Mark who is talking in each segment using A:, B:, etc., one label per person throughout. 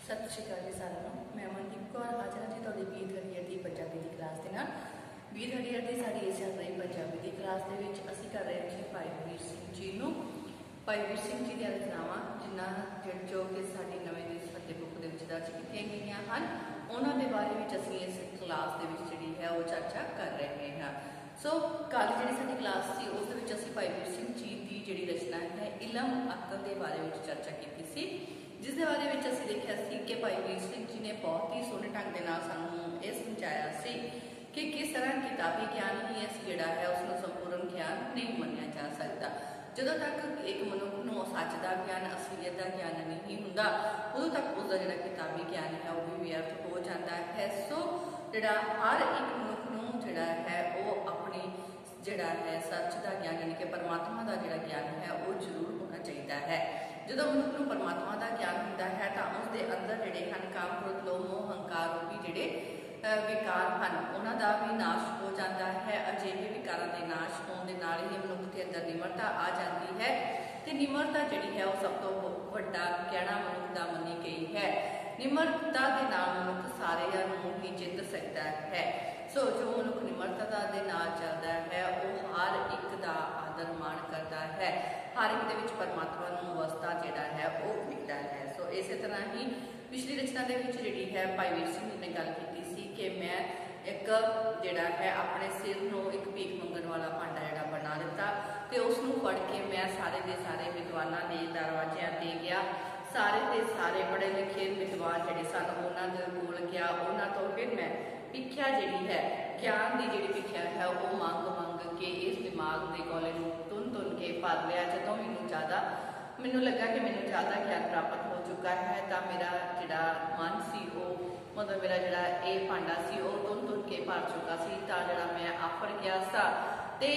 A: सत श्री अकाल जी सारिਆਂ ਨੂੰ। मैं अमनदीप कौर आज ना जी ਤੁਹਾਡੀ ਬੀਤ ਹਰੀਅਰ ਦੀ ਪੰਜਾਬੀ ਦੀ ਕਲਾਸ ਦੇ ਨਾਲ ਬੀਤ ਹਰੀਅਰ ਦੀ ਸਾਡੀ ਇਸ ਚੱਲ ਰਹੀ ਪੰਜਾਬੀ ਦੀ ਕਲਾਸ ਦੇ ਵਿੱਚ ਅਸੀਂ ਕਰ ਰਹੇ ਹਾਂ ਜੀ ਭਾਈ ਵੀਰ ਸਿੰਘ ਜੀ ਨੂੰ। ਭਾਈ ਵੀਰ ਸਿੰਘ ਜੀ ਦੀਆਂ ਰਚਨਾਵਾਂ ਜਿਨ੍ਹਾਂ ਜੋ ਕਿ ਸਾਡੀ ਨਵੇਂ ਦੀ ਫਤਿਹ ਬੁੱਕ ਦੇ ਵਿੱਚ ਦਰਜ ਕੀਤੀਆਂ ਗਈਆਂ ਹਨ ਉਹਨਾਂ ਦੇ ਬਾਰੇ ਵਿੱਚ ਅਸੀਂ ਇਸ ਕਲਾਸ ਦੇ ਵਿੱਚ ਜਿਹੜੀ ਹੈ ਉਹ ਚਰਚਾ ਕਰ ਰਹੇ ਹਾਂ। ਸੋ ਕੱਲ ਜਿਹੜੀ ਸਾਡੀ ਕਲਾਸ ਸੀ ਉਸ ਦੇ ਵਿੱਚ ਅਸੀਂ ਭਾਈ ਵੀਰ ਸਿੰਘ ਜੀ ਦੀ ਜਿਹੜੀ ਰਚਨਾ ਹੈ ਇਲਮ ਅਕਲ ਦੇ ਬਾਰੇ ਵਿੱਚ ਚਰਚਾ ਕੀਤੀ ਸੀ, जिस दे बारे में असीं देखिया सी कि भाई वीर सिंह जी ने बहुत ही सोहने ढंग दे नाल सानूं ये समझाया सी कि किस तरह किताबी ज्ञान ही असीं जिहड़ा है उसनूं संपूर्ण ज्ञान नहीं मन्निया जा सकता। जदों तक एक मनुख नूं सच दा ज्ञान असलीयत दा ज्ञान नहीं हुंदा उदों तक उसका जिहड़ा किताबी ज्ञान है वो भी व्यर्थ हो जाता है। सो जिहड़ा हर एक मनुख नूं जिहड़ा है वो अपनी जिहड़ा है सच दा ज्ञान यानी कि परमात्मा दा जिहड़ा ज्ञान है वो जरूर होना चाहिए है। जो मनुख को परमात्मा का ज्ञान होता है तो उसके अंदर जोड़े हैं काम क्रोध लोभ मोह हंकार भी जोड़े विकार हैं उन्होंने भी नाश हो जाता है। अजिहे विकारों के नाश होने ही मनुख के अंदर निमरता आ जाती है तो निमरता जी है वो सब तो वड्डा कहना मनुख का मनी गई है। निमरता के नाल मनुख सारे ही जित सकता है। सो जो मनुख निमरता के नाल चलता है वो हर एक का आदर मान करता है, हर एक दे विच परमात्मा नूं वसदा जिहड़ा है वो मिलता है। सो इस तरह ही पिछली रचना दे विच जिहड़ी है भाई वीर सिंह जी ने गल कीती सी कि मैं एक जिहड़ा है अपने सिर नूं एक भीख मंगण वाला भांडा जिहड़ा बना दिता ते उस नूं फड़ के मैं सारे दे सारे विद्वानां दे दरवाज़िआं ते गया, सारे दे सारे पढ़े लिखे विद्वान जिहड़े सन उन्हां दे कोल गया, उन्हां तों फिर मैं भिख्या जिहड़ी है ज्ञान की जिहड़ी भिख्या है वो मंग मंग के इस दिमाग के गौले नूं तुन तुन के भर लिया। जदों मैनूं लगा कि मैनूं ज़्यादा ज्ञान प्राप्त हो चुका है तो मेरा जिहड़ा मन सी वो मतलब मेरा जिहड़ा ये भांडा सी वो तुन तुन के भर चुका सी तां जिहड़ा मैं आफर गया सा ते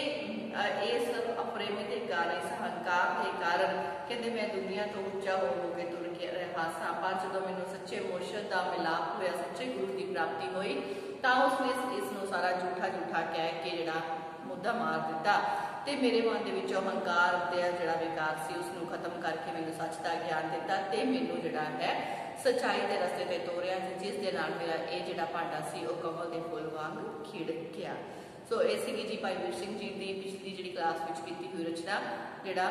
A: इस अफरेमे के कारण इस हंकार के कारण कहते मैं दुनिया तो उच्चा हो के तुर के रहा सा। पर जदों मैनूं सच्चे मुर्शद का मिलाप होया सच्चे गुरु की प्राप्ति हुई तो उसने इसनूं सारा झूठा झूठा कह के जिहड़ा मुद्दा मार दिता ते मेरे मन दे विचों हंकार ते जिहड़ा विकार सी उसनूं खत्म करके मैनूं सच दा ज्ञान दिता ते मैनूं जिहड़ा है सच्चाई के रस्ते ते तोरिया जिस दे नाल मेरा ये जिहड़ा भांडा सी वो कमल के फुल वांग खिड़ गया। सो ये सी जी भाई वीर सिंह जी की पिछली जी क्लास में की हुई रचना जिहड़ा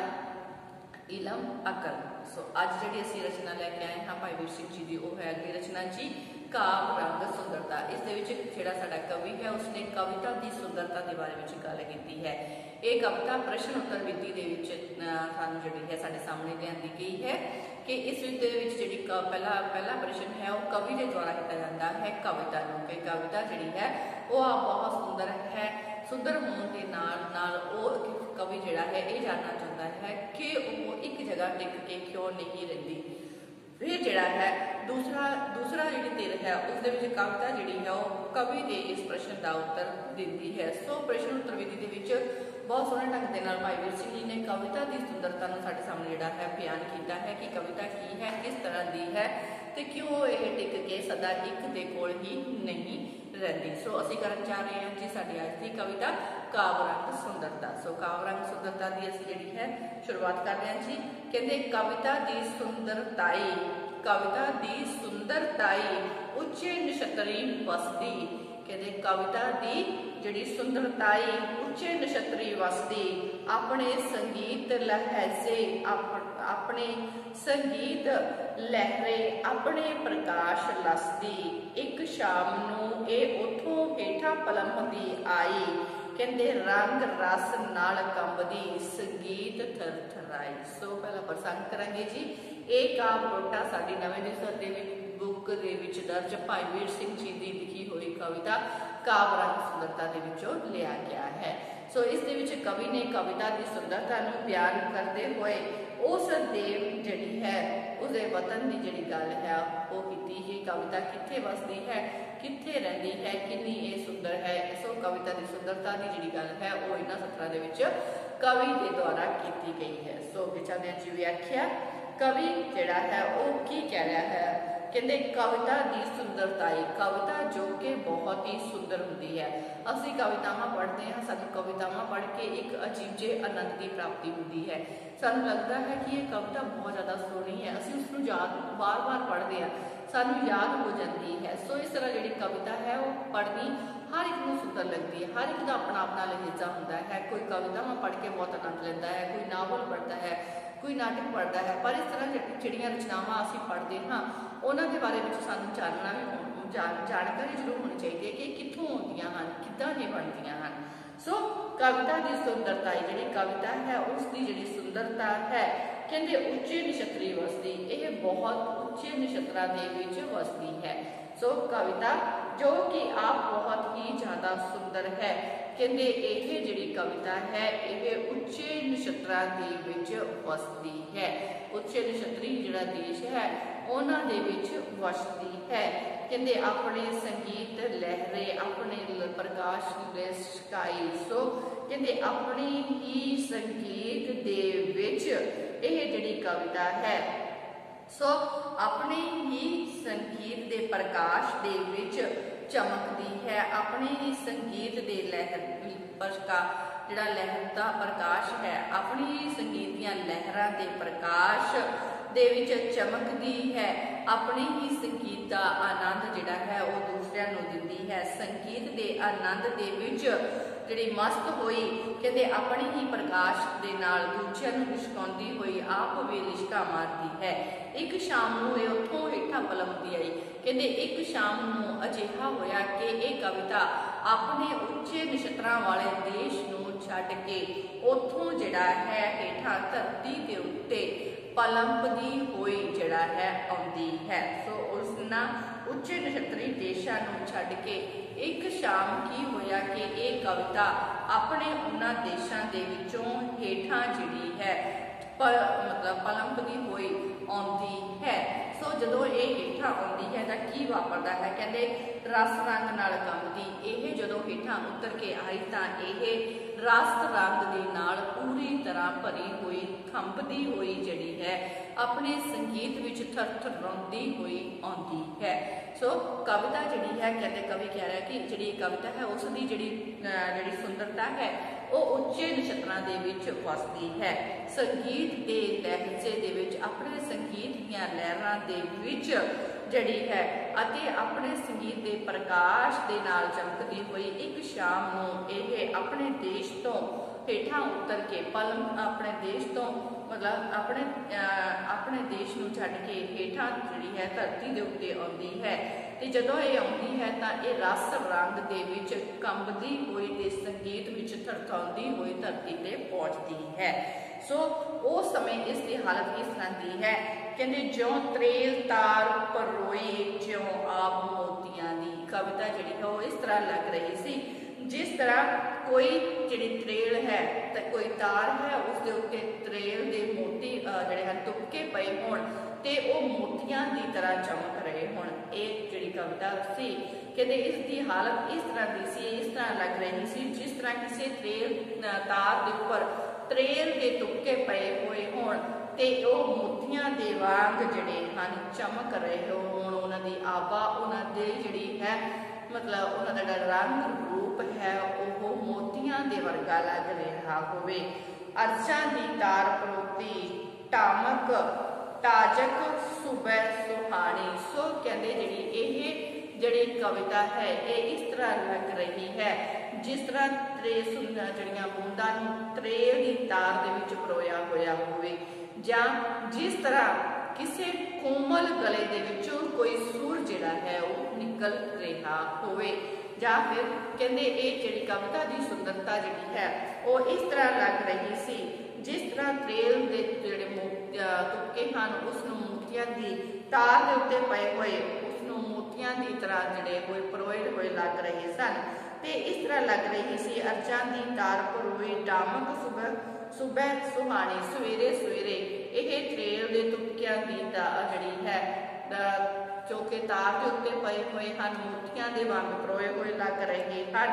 A: इलम अकल। सो अज जी असी रचना लैके आए हाँ भाई वीर सिंह जी की वो है अगली रचना जी काव रंग सुंदरता। इस जिहड़ा साडा कवि है उसने कविता की सुंदरता के बारे में गल की है। ये कविता प्रश्न उत्तर विधि के सानू जिहड़ी है साडे सामने लिआंदी गई है कि इस जी पहला प्रश्न है वो कवि के द्वारा किया जाता है कविता नूं कि कविता जिहड़ी है वो बहुत सुंदर है। सुंदर होने के नाल वो कवि जिहड़ा है ये जानना चाहता है कि वो एक जगह टिक के क्यों नहीं रहिंदी। फिर जिहड़ा है दूसरा जी तिर है उसके कविता जी है वो कवि के इस प्रश्न का उत्तर देती है। सो प्रश्न उत्तर विधि के बहुत सोहने ढंग के भाई वीर सिंह जी ने कविता की सुंदरता साडे सामने जिहड़ा है बयान किया है कि कविता की है किस तरह की है तो क्यों ये टिक के सदा एक दे कोल ही नहीं रहिंदी। सो असीं करन जा रहे हैं जी साडी अज की कविता काव रंग सुंदरता। सो काव रंग सुंदरता की असीं जिहड़ी है शुरुआत करते हैं जी। कहते कविता की सुंदरताई कविता की सुंदरताई उच्चे नक्षत्री वसदी। कहते कविता की जिहड़ी सुंदरताई उच्चे नक्षत्री वसदी अपने संगीत लहजे अपने संगीत लहरे अपने प्रकाश लसदी। एक शाम नूं ए उथों हेठा पलमदी आई कहते रंग रस नाल कंबदी संगीत थरथराई। सो पहला प्रसंग करांगे जी। एक काव टोटा साडी नवें दी सदी बुक दे विच दर्ज भाई वीर सिंह जी की लिखी हुई कविता काव रंग सुंदरता दे विचों लिया गया है। सो इस दे विच कवि ने कविता की सुंदरता नूं बयान करते हुए उस देव जिहड़ी है उसके वतन की जिहड़ी गल है वो कीती ही कविता कित्थे वसदी है कित्थे रहिंदी है कितनी ये सुंदर है। सो कविता की सुंदरता की जिहड़ी गल है वो इन्हां सत्तरां दे विच कवि के द्वारा की गई है। सो विचार जी व्याख्या कवि जिहड़ा है वो की कह रहा है कहते कविता की सुंदरताई, कविता जो कि बहुत ही सुंदर होती है। असी कवितावां पढ़ते हैं, सानू कवितावां पढ़ के एक अजीब जे आनंद की प्राप्ति होती है। सानू लगता है कि ये कविता बहुत ज़्यादा सोहनी है, असी उसनू याद बार बार पढ़ते हैं, सानू याद हो जाती है। सो इस तरह जी कविता है वो पढ़नी हर एक को सुंदर लगती है। हर एक का अपना अपना लहेजा होता है। कोई कवितावां पढ़ के बहुत आनंद लेता है, कोई नावल पढ़ता है, कोई नाटक पढ़ता है। पर इस तरह ਜਿਹੜੀਆਂ रचनावां असीं पढ़ते हाँ उन्होंने के बारे में सानू जानना भी जानकारी जरूर होनी चाहिए कि कित्थों आउंदियां हन, किद्दां दी बनदियां हन। सो कविता की सुंदरता जी कविता है उसकी जी सुंदरता है कहते उच्चे नक्षत्री वसदी, ये बहुत उच्चे नक्षत्रों के विच वसदी है। सो कविता जो कि आप बहुत ही ज़्यादा सुंदर है, कहते ये जी कविता है ये उच्चे नक्षत्रों के विच वसदी है। उच्चे नक्षत्री जिहड़ा देश है उन्होंने विच वसदी है। कहते अपने संगीत लहरे अपने प्रकाश स्काई, सो कहते अपनी ही संगीत दे विच यह जिहड़ी कविता है सो अपने ही संगीत दे प्रकाश दे विच चमकदी है। अपने ही संगीत दे लहर जिहड़ा लहर का प्रकाश है, अपनी ही संगीत दीयां लहरां दे प्रकाश दे विच चमकदी है। अपने ही संगीत का आनंद जिहड़ा है वो दूसरिਆਂ ਨੂੰ दिंदी है। संगीत के आनंद दे विच जिहड़ी मस्त होई कहते अपने ही प्रकाश दे नाल दूसरिਆਂ ਨੂੰ लिशकाउंदी होई आप भी लिशका मारती है। एक शाम नूं ये उत्थों हेठां पलमदी आई, कहते एक शाम नूं अजिहा होया कि ये कविता अपने उच्चे नक्षत्रां वाले देश नूं छड्ड के उत्थों जिहड़ा है हेठां धरती दे उत्ते पलंपदी हुई जिहड़ा है आउंदी है। सो उसना उच्चे नक्षत्री देशां नूं छड्ड के एक शाम की होया कि ये कविता अपने उन्हां देशां दे विचों हेठां जिहड़ी है मतलब पलंपदी हुई आउंदी है। सो जदों ये हेठां आउंदी है तां की वापरदा है, कहंदे रस रंग नाल कंबदी, ये जदों हेठां उतर के आई तां ये रस रंग दे नाल पूरी तरह भरी हुई कंबदी हुई जिहड़ी है अपने संगीत विच थरथराउंदी हुई आउंदी है। सो कविता जिहड़ी है कहते कवि कह रहा है कि जिहड़ी कविता है उसकी जिहड़ी सुंदरता है वो उच्चे नक्षत्रां दे विच वसदी है। संगीत के लहजे दे विच अपने संगीत दीयां लहरां दे विच जिहड़ी है अते अपने संगीत के प्रकाश के नाल चमकदी हुई एक शाम नूं ये अपने देश तो हेठां उतर के अपने देश तो मतलब अपने देश नूं छड्ड के हेठां जिहड़ी है धरती दे उत्ते आउंदी है। ते जदों ये आउंदी है तां ये रस रंग दे विच कंबदी हुई ते संगीत विच थरथराउंदी हुई धरती ते पहुंचदी है। सो उस समय इसकी हालत इस तरह की है, कहते ज्यों त्रेल तार परोए ज्यों आप मोतियां दी। कविता जिहड़ी है वो इस तरह लग रही सी जिस तरह कोई जिहड़ी त्रेल है तो कोई तार है उसके उत्ते त्रेल दे मोती जिहड़े हैं तुपके पए होण ते वो मोतियां की तरह चमक रहे होण। एक जिहड़ी कविता सी कहते इसकी हालत इस तरह की सी, इस तरह लग रही सी जिस तरह किसी त्रेल तार के उपर त्रेल के तुपके पए हुए होण ते वो मोतियां दे वांग जिहड़े हन चमक रहे होण। उन्हां दी आभा उन्हां दे जिहड़ी है मतलब उन्हां दा रंग रूप है वो मोतियां दे वर्गा लग रहा होवे। अर्शां दी तार परोती टामक ताजक सुबह सुहानी। सो कहते जिहड़ी कविता है ये इस तरह लग रही है जिस तरह जड़ियां बूंदां त्रेल की तार दे विच परोया होया होवे जां जिस तरह किसी कोमल गले दे विचों कोई सुर जिहड़ा है वो निकल रहा होवे। जां फिर कहंदे ये जिहड़ी कविता की सुंदरता जिहड़ी है वो इस तरह लग रही सी जिस तरह त्रेल दे जिहड़े तुपके हन उसनूं मोतियां दी तार दे उत्ते पए होए उसनूं मोतियां दी तरह जिहड़े होए परोए होए लग रहे सन ते इस तरह लग रही सी अर्जां दी तार परोए डामक सुबह सुहानी। सवेरे सवेरे यह त्रेल दे तुपकियां दी जिहड़ी है जो कि तार के उत्ते पए हुए हैं मोतियां दे वांग परोए हुए लग रहे हैं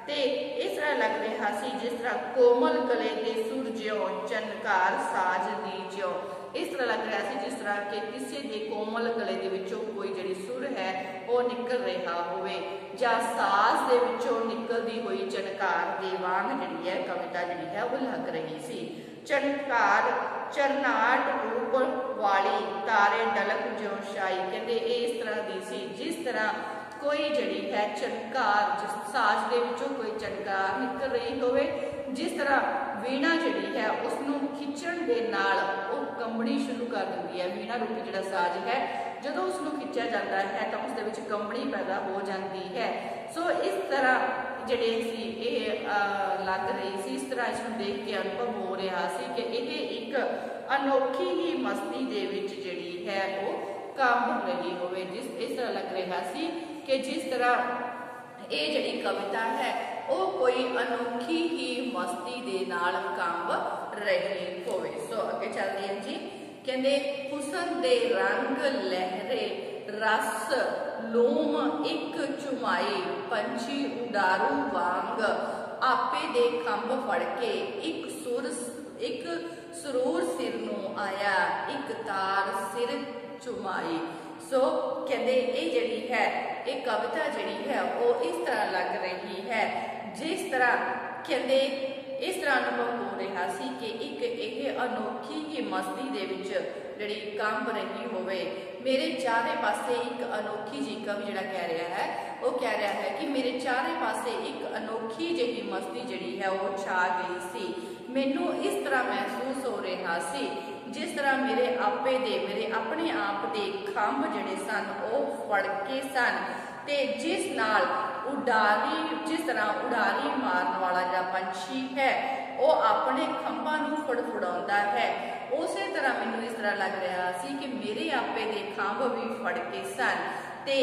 A: ते इस तरह लग रहा सी जिस तरह कोमल गले के सुर ज्यों चनकार साज दी ज्यों। इस तरह लग रहा है जिस तरह कि किसी के कोमल गले दे विचों कोई जिहड़ी सुर है वो निकल रहा होवे जां साज दे विचों निकलदी हुई झनकार दे वांग जिहड़ी है कविता जिहड़ी है वो लग रही सी। झनकार चरनाट रूप वाली तारे डलक ज्यों शाई, कहते इस तरह दी सी जिस तरह कोई जड़ी है झनकार जिस साज दे विचों कोई झनकार निकल रही होवे, जिस तरह वीणा जड़ी है उसनू खिंचण दे नाल वो कंबनी शुरू कर दिंदी है। वीणा रूपी जिहड़ा साज है जदों उसनू खिंचा जाता है तो उसदे विच कंबनी पैदा हो जाती है। सो इस तरह जिहड़े सी लग रही सी, इस तरह इसनू देख के अनुभव हो रहा सी कि ये एक अनोखी ही मस्ती दे विच जिहड़ी है वो कंब रही होवे। इस तरह लग रहा सी कि जिस तरह ये जिहड़ी कविता है वो कोई अनोखी ही मस्ती दे नाल कंब रही होवे। सो अगे चलते हैं जी, कहते हुसन दे रंग लहरे रस लोम एक चुमाई पंछी उडारू वांग आपे दे खंभ फड़ के एक सुरूर सिर नू आया एक तार सिर चुमाई। सो कहते ये जड़ी है ये कविता जड़ी है वो इस तरह लग रही है जिस तरह कहते इस तरह अनुभव हो रहा सी कि एक यह अनोखी ही मस्ती दे विच जिहड़ी कंब रही होवे। मेरे चारे पासे एक अनोखी जी कवि जिहड़ा कह रहा है वो कह रहा है कि मेरे चारे पासे एक अनोखी जी मस्ती जिहड़ी है वो छा गई सी। मैनू इस तरह महसूस हो रहा सी जिस तरह मेरे अपने आप दे खंभ जिहड़े सन वो फड़ के सन ते जिस नाल जिस तरह उडारी मारन वाला जिहड़ा पंछी है वो अपने खंभां नू फड़फड़ाउंदा है, उसे तरह मैनू इस तरह लग रहा सी कि मेरे आपे दे खंभ भी फड़ के सन ते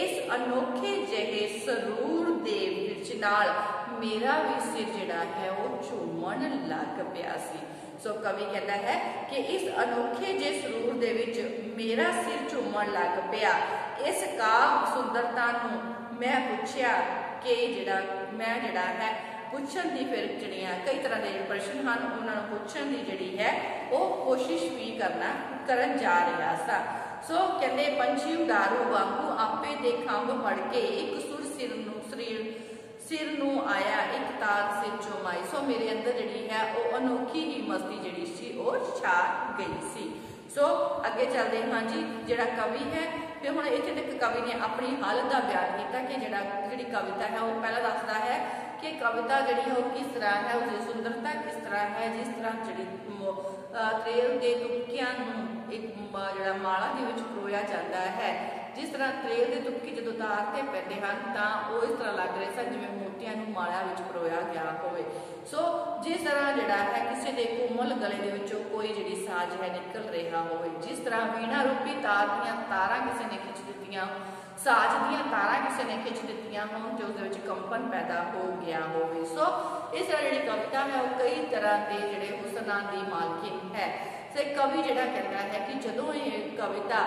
A: इस अनोखे जिहे सरूर दे विच नाल मेरा भी सिर जिहड़ा है वो झूमण लग पिया सी। सो कवि कहता है कि इस अनोखे जे सरूर दे विच मेरा सिर झूमण लग पिया। इस काव्य सुंदरता नू मैं पूछया कि जिहड़ा है पुछण दी फिर जिहड़ियां कई तरह के प्रश्न हैं उन्होंने पुछण दी जिहड़ी है वो कोशिश भी करन जा रहा सा। सो कहते पंछी उडारू वांगू आपे दे खंभ फड़ के एक सुर सिर नू आया एक तार सिर चुमाई। सो मेरे अंदर जिहड़ी है वो अनोखी ही मस्ती जिहड़ी सी वो छा गई सी। सो अगे चलते हाँ जी, जिहड़ा कवि है फिर हुण इत्थे तक कवि ने अपनी हालत का बयान किया कि जिहड़ी कविता है वो पहला दसदा है कि कविता जिहड़ी है वो किस तरह है, उसकी सुंदरता किस तरह है। जिस तरह जिहड़ी त्रेल के तुपकियां नूं एक जिहड़ा माला दे विच परोया जाता है, जिस तरह त्रेल के तुपके जदों तार ते पैंदे हन तां वो इस तरह लग रहे सन जिवें मोतियां नूं माला विच परोया गया होवे। सो जिस तरह जिहड़ा है किसी के कोमल गले दे विचों कोई जिहड़ी साज है निकल रहा होवे, जिस तरह वीणा रूपी तार दीयां तारां किसी ने खिंच दित्तियां, साज दीयां तारां किसी ने खिंच दित्तियां होण ते उसदे विच कंपन पैदा हो गया होवे। सो इस तरह जिहड़ी कविता है वो कई तरह के जिहड़े हुसनां दी मालकिन है। ते कवि जिहड़ा कहता है कि जदों ये कविता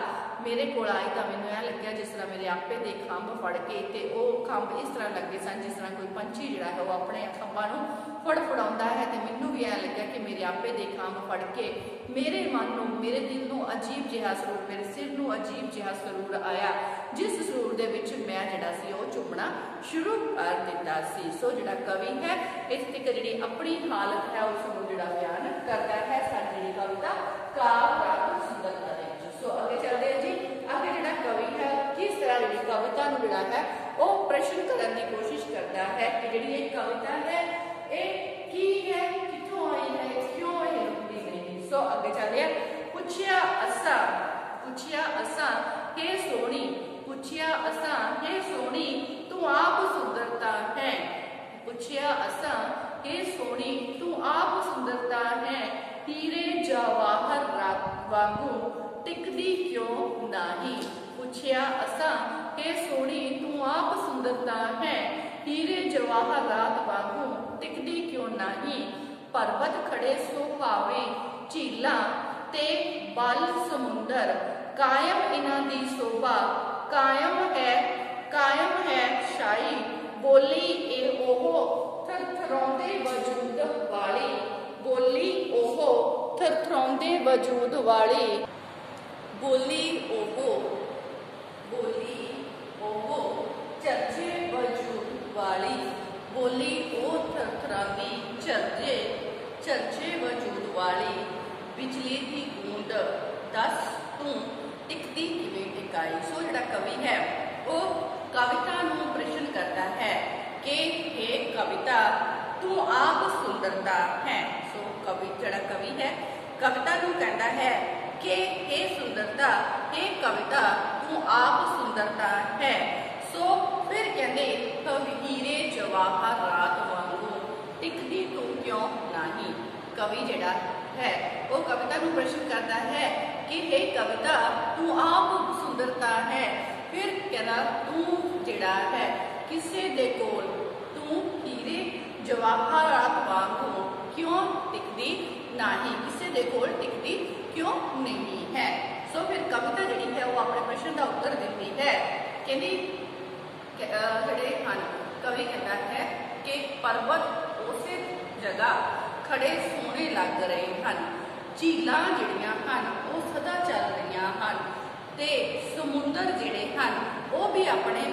A: मेरे को आई तो मैनूं ऐ लग्गिया जिस तरह मेरे आपे दे खंभ फड़ के ते वो खंभ इस तरह लगे सन जिस तरह कोई पंछी जिहड़ा है वो अपने खंभां नूं फड़फड़ाउंदा है ते मैनूं भी ऐ लग्गिया कि मेरे आपे दे खंभ फड़ के मेरे मन नूं मेरे दिल नूं अजीब जिहा सरूर मेरे सिर नूं अजीब जिहा सरूर आया जिस सरूर दे विच मैं जिहड़ा सी वो चुमना शुरू कर दित्ता सी। सो जिहड़ा कवि है इस तक जिहड़ी अपनी हालत है उसनूं जिहड़ा बयान करदा है साडी जिहड़ी कविता काव्य राग सुंदरता दे विच। सो अगे चलते हैं जी, अगे जिहड़ा कवि है किस तरह जिहड़ी कविता नूं जिहड़ा है वो प्रश्न करने की कोशिश करता है कि जिहड़ी ये कविता है ये की है, कित्थों आई है, क्यों ये लिखी गई। सो अगे चलते हैं, पुछया असां हे सोहणी पुछया असां हे सोहणी तू आप सुंदरता है। पुछया असां हे सोहणी तू आप सुंदरता है, हीरे जवाहर वांगू टिकदी क्यों नाही। पुछया असां हे सोहणी तू आप सुंदरता है, हीरे जवाहरात वांगू टिकदी क्यों नाही। पर्वत खड़े सोहावे झीलां ते बल समुंदर, कायम इन्हां दी शोभा कायम है शाही। बोली ए ओहो थरथराउंदे वजूद वाली, बोली ओहो थरथराउंदे वजूद वाली बोली ओहो चर्चे वजूद वाली बोली ओ थरथरांदी चर्चे वजूद वाली बिजली की गूंज दस तू टिकदी किवें टिकाई। सो जिहड़ा कवि है वो कविता नूं प्रश्न करता है कि हे कविता तू आप सुंदरता है। सो कवि जिहड़ा कवि है कविता नूं कहता है कि हे सुंदरता हे कविता तू आप सुंदरता है। सो फिर कहते हीरे जवाहरात वांगू टिकदी तू क्यों नहीं। कवि जिहड़ा है वो कविता नूं प्रश्न करता है कि हे कविता तू आप सुंदरता है। फिर कहना तू जिहड़ा है किसे दे कोल तू हीरे जवाहरात वांगू क्यों टिकदी नहीं, किसे दे कोल टिकदी क्यों नहीं है। सो फिर कविता जिहड़ी है वो अपने प्रश्न का उत्तर देती है। कहती जिहड़े हन कवि कहता है कि पर्वत उसे जगह खड़े सोहने लग रहे हैं, झीलां जिहड़ियां हन वो सदा चल रही हन ते समुंदर जिहड़े हन वो भी अपने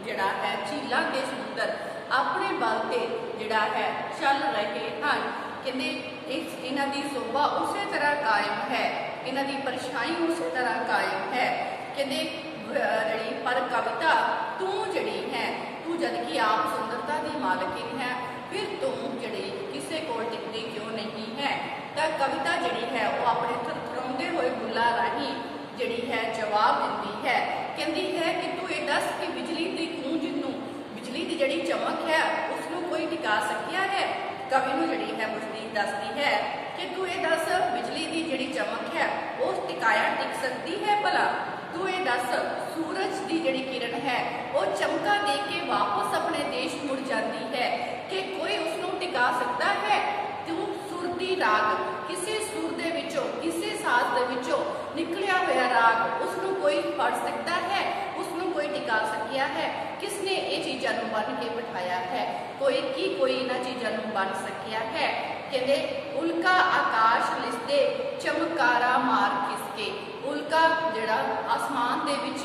A: जिहड़ा है झीलां ते समुंदर अपने बल ते जिहड़ा है चल रहे हैं। कहते इन्हां दी शोभा उसे तरह कायम है, इन्हां दी परछाई उसे तरह कायम है। कहते जिहड़ी पर कविता तू जिहड़ी है तू जबकि आप सुंदरता की मालकिन है फिर तू जिहड़ी किसे कोल टिकदी क्यों नहीं है। तो कविता जिहड़ी है वो अपने थरथराउंदे हुए बुल्लां राही जिहड़ी है जवाब दिंदी है। कहती है कि तू ये दस कि बिजली की गूंज नूं बिजली की जिहड़ी चमक है उसनूं कोई टिका सकिया है। कवि नूं जिहड़ी है पुछदी दसदी है कि तू ये दस बिजली की जिहड़ी चमक है वो टिकाया टिक सकती है भला। तू ये दस सूरज की जिहड़ी किरण है वो चमका दे के वापस अपने देश मुड़ जाती है कि कोई उसनूं टिका सकता है। तू सुरती राग किसी सुर दे विचों किसी साज दे विचों निकलिया हुआ राग उसनूं कोई फड़ सकता है, उसनूं कोई टिका सकिया है। किसने ये चीज़ां नूं बन के बिठाया है, कोई इन्हां चीज़ां नूं बन सकिया है। कहते उल्का आकाश लिसदे चमकारा मार खिसके। उल्का जिहड़ा आसमान दे विच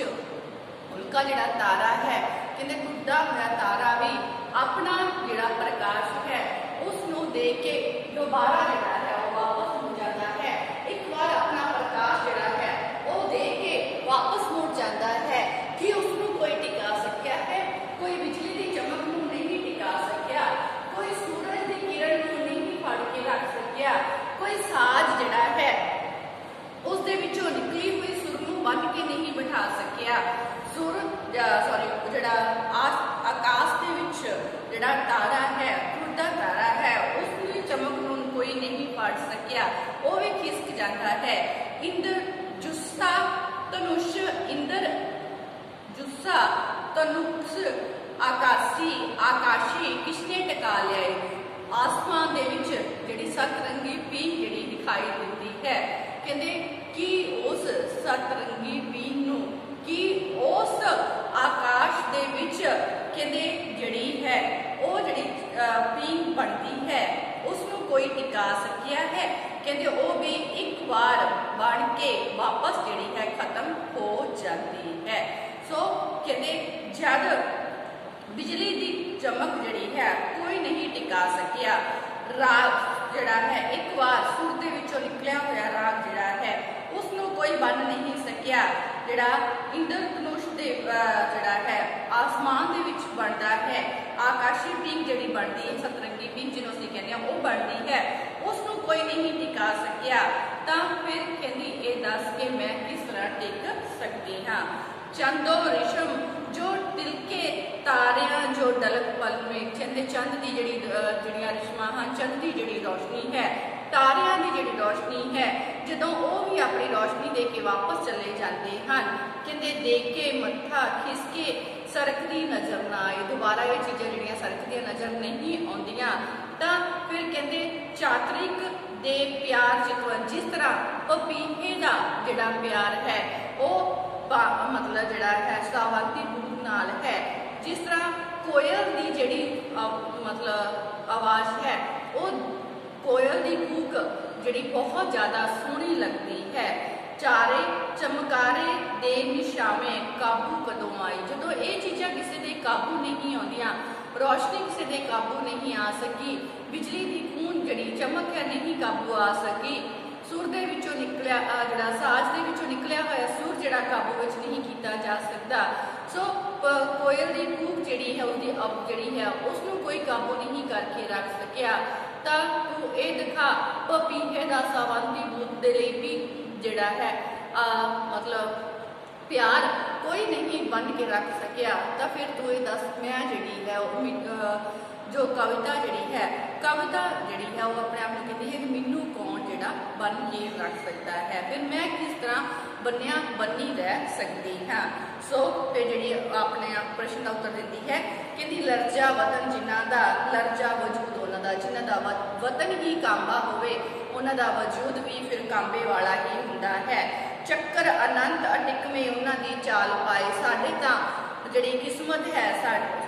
A: उल्का जिहड़ा तारा है कहते टुटदा होया तारा भी अपना जिहड़ा प्रकाश है उसनूं देख के दोबारा जिहड़ा है वो वापस मुड़ जाता है। एक बार अपना प्रकाश जिहड़ा है वो देख के वापस मुड़ जाता है कि उसनूं कोई टिका सकिया है। कोई बिजली की चमक नूं नहीं टिका सकिया, कोई सूरज की किरण नूं नहीं फड़ के रख सकिया, कोई साज जिहड़ा है उस दे विचों निकली हुई सुर नूं बन के नहीं बिठा सकिया। सुर जिहड़ा आकाश दे विच जिहड़ा तारा है टुटदा तारा है उसकी चमक नूं कोई नहीं फड़ सकिया, वो भी खिसक जाता है। इंद्र जुस्सा धनुष इंद्र जुस्सा धनुष आकाशी किसने टिका लिया। आसमान दे विच जिहड़ी सतरंगी पींग जिहड़ी दिखाई दिंदी है। कहते कि उस सतरंगी पींग नूं कि उस आकाश दे विच कहते जिहड़ी है वो जिहड़ी पींग बनती है उसनूं कोई टिका सकिया है। कहते वो भी एक बार बन के वापस जिहड़ी है खत्म हो जाती है। सो कहते जद बिजली की चमक जिहड़ी है कोई नहीं टिका सकिया। राग जिहड़ा है एक बार सुर दे विचों निकलिया होया राग जिहड़ा है उसनूं कोई बन नहीं सकिया। जिहड़ा इंद्र धनुष दे जिहड़ा है आसमान दे विच बनदा है, आकाशी पींग जिहड़ी बनदी है सतरंगी पींग जिहनूं असीं कहंदे हां वो बनदी है उसनूं कोई नहीं टिका सकिया। तां फिर कहंदी ये दस के मैं किस तरह टिक सकती हाँ। चंदो रेशम जो तिलके तारियां जो डलक पल में कहते चंद की जिहड़ियां रेशमां हन चंद की जिहड़ी रोशनी है तारियां की जिहड़ी रोशनी है जदों वो भी अपनी रोशनी दे के वापस चले जाते हैं। कहते देख के मत्था खिसके सरकदी नजर ना आए, दोबारा ये चीज़ां जिहड़ियां सरकदियां नजर नहीं आउंदियां। तां फिर कहते चातरिक दे प्यार चितवन जिस तरह पपीहे का जिहड़ा प्यार है वो मतलब जिहड़ा है सावंती दूध नाल है, जिस तरह कोयल की जिहड़ी मतलब आवाज़ है वो कोयल की कूक ਜਿਹੜੀ ਬਹੁਤ ਜ਼ਿਆਦਾ ਸੋਹਣੀ ਲੱਗਦੀ ਹੈ। ਚਾਰੇ ਚਮਕਾਰੇ ਦੇ ਨਿਸ਼ਾਵੇਂ ਕਾਬੂ ਕਦੋਂ ਆਈ। ਜਦੋਂ ਇਹ ਚੀਜ਼ਾਂ ਕਿਸੇ ਦੇ ਕਾਬੂ ਨਹੀਂ ਆਉਂਦੀਆਂ, ਰੋਸ਼ਨੀ ਕਿਸੇ ਦੇ ਕਾਬੂ ਨਹੀਂ ਆ ਸਕੀ, ਬਿਜਲੀ ਦੀ ਖੂਨ ਜਿਹੜੀ ਚਮਕ ਹੈ ਨਹੀਂ ਕਾਬੂ ਆ ਸਕੀ, ਸੁਰ ਦੇ ਵਿੱਚੋਂ ਨਿਕਲਿਆ ਜਿਹੜਾ ਸਾਜ਼ ਦੇ ਵਿੱਚੋਂ ਨਿਕਲਿਆ ਹੋਇਆ ਸੁਰ ਜਿਹੜਾ ਕਾਬੂ ਵਿੱਚ ਨਹੀਂ ਕੀਤਾ ਜਾ ਸਕਦਾ। ਸੋ ਕੋਇਲ ਦੀ ਕੂਕ ਜਿਹੜੀ ਹੈ, ਉਹਦੀ ਜਿਹੜੀ ਹੈ ਉਸ ਨੂੰ ਕੋਈ ਕਾਬੂ ਨਹੀਂ ਕਰਕੇ ਰੱਖ ਸਕਿਆ। ਤਾਂ ਤੂੰ ਇਹ ਦਿਖਾ ਪਪੀਹੇ ਦਾ ਸਾਵੰਤੀ ਬੂਤ ਦੇ ਲਈ ਵੀ ਜਿਹੜਾ ਹੈ ਮਤਲਬ ਪਿਆਰ ਕੋਈ ਨਹੀਂ ਬਣ ਕੇ ਰੱਖ ਸਕਿਆ। ਤਾਂ ਫਿਰ ਤੂੰ ਇਹ ਦੱਸ, ਮੈਂ ਜਿਹੜੀ ਹੈ ਜੋ ਕਵਿਤਾ ਜਿਹੜੀ ਹੈ ਉਹ ਆਪਣੇ ਆਪ ਨੂੰ ਕਹਿੰਦੀ ਹੈ ਕਿ ਮੈਨੂੰ ਕੌਣ ਜਿਹੜਾ ਬਣ ਕੇ ਰੱਖ ਸਕਦਾ ਹੈ, ਫਿਰ ਮੈਂ ਕਿਸ ਤਰ੍ਹਾਂ ਬੰਨੀ ਰਹਿ ਸਕਦੀ ਹਾਂ। ਸੋ ਫਿਰ ਜਿਹੜੀ ਆਪਣੇ ਆਪ ਪ੍ਰਸ਼ਨ ਦਾ ਉੱਤਰ ਦਿੰਦੀ ਹੈ, ਕਹਿੰਦੀ ਲਰਜਾ ਵਤਨ ਜਿਨ੍ਹਾਂ ਦਾ, ਲਰਜਾ ਵਜੂਦ ਉਹਨਾਂ ਦਾ, ਜਿਨ੍ਹਾਂ ਦਾ ਵਤਨ ਹੀ ਕਾਂਬਾ ਹੋਵੇ ਉਹਨਾਂ ਦਾ ਵਜੂਦ ਵੀ ਫਿਰ ਕਾਂਬੇ ਵਾਲਾ ਹੀ ਹੁੰਦਾ ਹੈ। ਚੱਕਰ ਅਨੰਤ ਅਟਿਕਵੇਂ ਉਹਨਾਂ ਦੀ ਚਾਲ ਪਾਏ। ਸਾਡੇ ਤਾਂ ਜਿਹੜੀ ਕਿਸਮਤ ਹੈ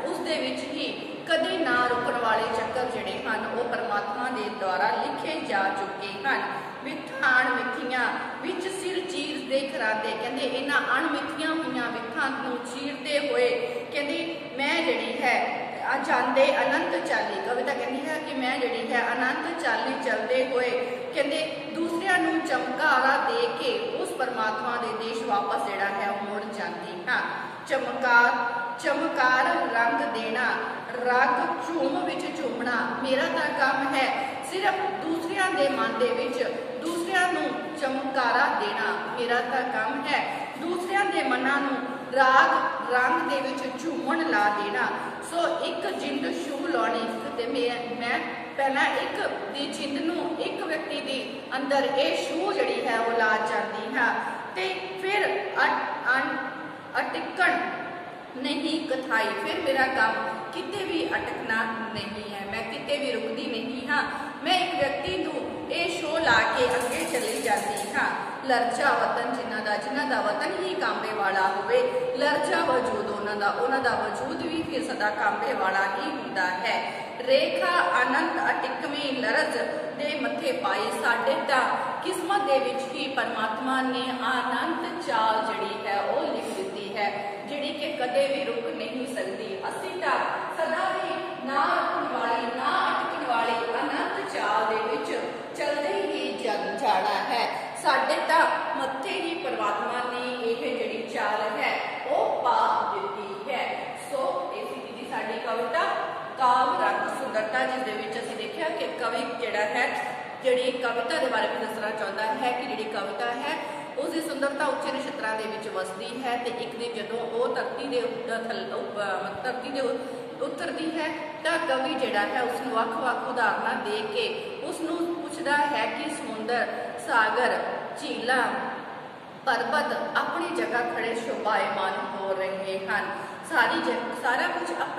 A: ਉਸ ਦੇ ਵਿੱਚ ਹੀ ਕਦੇ ਨਾ ਰੁਕਣ ਵਾਲੇ ਚੱਕਰ ਜਿਹੜੇ ਹਨ ਉਹ ਪਰਮਾਤਮਾ ਦੇ ਦੁਆਰਾ ਲਿਖੇ ਜਾ ਚੁੱਕੇ ਹਨ। ਵਿੱਥਾਂ ਅਣਮਿੱਥੀਆਂ ਵਿੱਚ ਸਿਰ ਚੀਰਦੇ ਖਰਾਦੇ, ਕਹਿੰਦੇ ਇਹਨਾਂ ਅਣਮਿੱਥੀਆਂ ਹੋਈਆਂ ਵਿੱਥਾਂ ਨੂੰ ਚੀਰਦੇ ਹੋਏ ਕਹਿੰਦੀ ਮੈਂ ਜਿਹੜੀ ਹੈ ਜਾਂਦੇ ਅਨੰਤ ਚਾਲੀ। ਕਵਿਤਾ ਕਹਿੰਦੀ ਹੈ ਕਿ ਮੈਂ ਜਿਹੜੀ ਹੈ ਅਨੰਤ ਚਾਲੀ ਚੱਲਦੇ ਹੋਏ ਕਹਿੰਦੇ ਦੂਸਰਿਆਂ ਨੂੰ ਚਮਕਾਰਾ ਦੇ ਕੇ ਉਸ ਪਰਮਾਤਮਾ ਦੇ ਦੇਸ਼ ਵਾਪਸ ਜਿਹੜਾ ਹੈ ਉਹ ਮੁੜ ਜਾਂਦੀ ਹਾਂ। ਚਮਕਾਰ ਰੰਗ ਦੇਣਾ, ਰੰਗ ਝੂਮ ਵਿੱਚ ਝੂਮਣਾ ਮੇਰਾ ਤਾਂ ਕੰਮ ਹੈ। ਸਿਰਫ ਦੂਸਰਿਆਂ ਦੇ ਮਨ ਦੇ ਵਿੱਚ ਦੂਸਰਿਆਂ ਨੂੰ ਚਮਕਾਰਾ ਦੇਣਾ ਮੇਰਾ ਤਾਂ ਕੰਮ ਹੈ। ਦੂਸਰਿਆਂ ਦੇ ਮਨਾਂ ਨੂੰ ਰਾਗ ਰੰਗ ਦੇ ਵਿੱਚ ਝੂਮਣ ਲਾ ਦੇਣਾ। ਸੋ ਇੱਕ ਜਿੰਦ ਛੂਹ ਲਾਉਣੀ ਤੇ ਮੈਂ ਪਹਿਲਾਂ ਇੱਕ ਦੀ ਜਿੰਦ ਨੂੰ ਇੱਕ ਵਿਅਕਤੀ ਦੀ ਅੰਦਰ ਇਹ ਛੂਹ ਜਿਹੜੀ ਹੈ ਉਹ ਲਾ ਜਾਂਦੀ ਹਾਂ ਤੇ ਫਿਰ ਅਟਿਕਣ ਨਹੀਂ ਕਥਾਈ, ਫਿਰ ਮੇਰਾ ਕੰਮ ਕਿਤੇ ਵੀ ਅਟਕਣਾ ਨਹੀਂ ਹੈ, ਮੈਂ ਕਿਤੇ ਵੀ ਰੁਕਦੀ ਨਹੀਂ ਹਾਂ। ਮੈਂ ਇੱਕ ਵਿਅਕਤੀ ਨੂੰ ਇਹ ਸ਼ੋਅ ਲਾ ਕੇ ਅੱਗੇ ਚਲੀ ਜਾਂਦੀ ਹਾਂ। ਲਰਜਾ ਵਤਨ ਜਿਨ੍ਹਾਂ ਦਾ ਵਤਨ ਹੀ ਕਾਂਬੇ ਵਾਲਾ ਹੋਵੇ, ਲਰਜਾ ਵਜੂਦ ਉਹਨਾਂ ਦਾ ਵਜੂਦ ਵੀ ਫਿਰ ਸਦਾ ਕਾਂਬੇ ਵਾਲਾ ਹੀ ਹੁੰਦਾ ਹੈ। ਰੇਖਾ ਅਨੰਤ ਅਟਿਕਵੇਂ ਲਰਜ਼ ਦੇ ਮੱਥੇ ਪਾਈ। ਸਾਡੇ ਤਾਂ ਕਿਸਮਤ ਦੇ ਵਿੱਚ ਹੀ ਪਰਮਾਤਮਾ ਨੇ ਅਨੰਤ ਚਾਲ ਜਿਹੜੀ ਹੈ ਉਹ ਲਿਖ ਦਿੱਤੀ ਹੈ, ਜਿਹੜੀ ਕਿ ਕਦੇ ਵੀ ਰੁਕ ਨਹੀਂ ਸਕਦੀ। ਅਸੀਂ ਤਾਂ ਸਦਾ ਹੀ ਨਾ ਰੁਕਣ ਵਾਲੀ ਨਾ ਅਟਕਣ ਵਾਲੀ ਅਨੰਤ ਚਾਲ ਦੇ ਵਿੱਚ ਚੱਲਦੇ ਹੀ ਜਾਣਾ ਹੈ। ਸਾਡੇ ਤਾਂ ਮੱਥੇ ਹੀ ਪਰਮਾਤਮਾ ਨੇ ਇਹ ਜਿਹੜੀ ਚਾਲ ਹੈ ਉਹ ਪਾ ਦਿੱਤੀ ਹੈ। ਸੋ ਇਹ ਸੀ ਸਾਡੀ ਕਵਿਤਾ ਕਾਵ ਰੰਗ ਸੁੰਦਰਤਾ, ਜਿਸ ਦੇ ਵਿੱਚ ਅਸੀਂ ਦੇਖਿਆ ਕਿ ਕਵੀ ਜਿਹੜਾ ਹੈ ਜਿਹੜੀ ਕਵਿਤਾ ਦੇ ਬਾਰੇ ਵੀ ਦੱਸਣਾ ਚਾਹੁੰਦਾ ਹੈ ਕਿ ਜਿਹੜੀ ਕਵਿਤਾ ਹੈ ਉਸ ਦੀ ਸੁੰਦਰਤਾ ਉੱਚੇ ਨਛੱਤਰਾਂ ਦੇ ਵਿੱਚ ਵਸਦੀ ਹੈ ਤੇ ਇੱਕ ਦਿਨ ਜਦੋਂ ਉਹ ਧਰਤੀ ਦੇ ਉਤਰਦੀ ਹੈ ਤਾਂ ਕਵੀ ਜਿਹੜਾ ਹੈ ਉਸ ਨੂੰ ਵੱਖ-ਵੱਖ ਉਦਾਹਰਨਾਂ ਦੇ ਕੇ ਉਸ ਨੂੰ ਪੁੱਛਦਾ ਹੈ ਕਿ ਸਮੁੰਦਰ, ਸਾਗਰ, ਝੀਲਾਂ, ਪਰਬਤ ਆਪਣੀ ਜਗ੍ਹਾ ਖੜੇ ਸ਼ੋਭਾਇਮਾਨ ਹੋ ਰਹੇ ਹਨ। ਸਾਰਾ ਕੁਝ ਆਪਣੀ